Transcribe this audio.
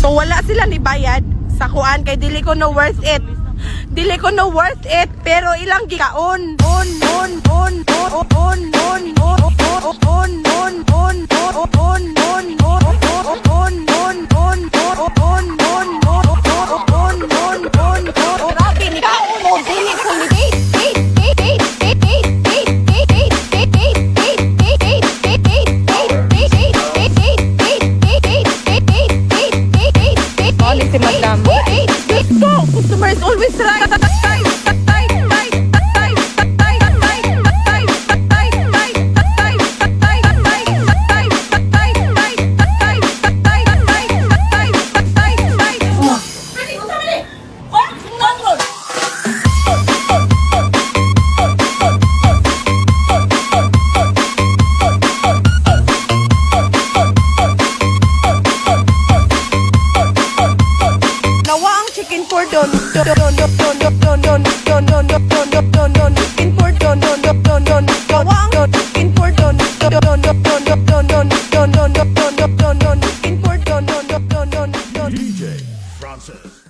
So wala sila ni bayad sa kuan kay dili ko no worth it. Dili ko no worth it pero ilang gikaon. Grabe ni kaon mo dili ko ni si madam. Let's go! Customer is always right. Chicken for don DJ Francis.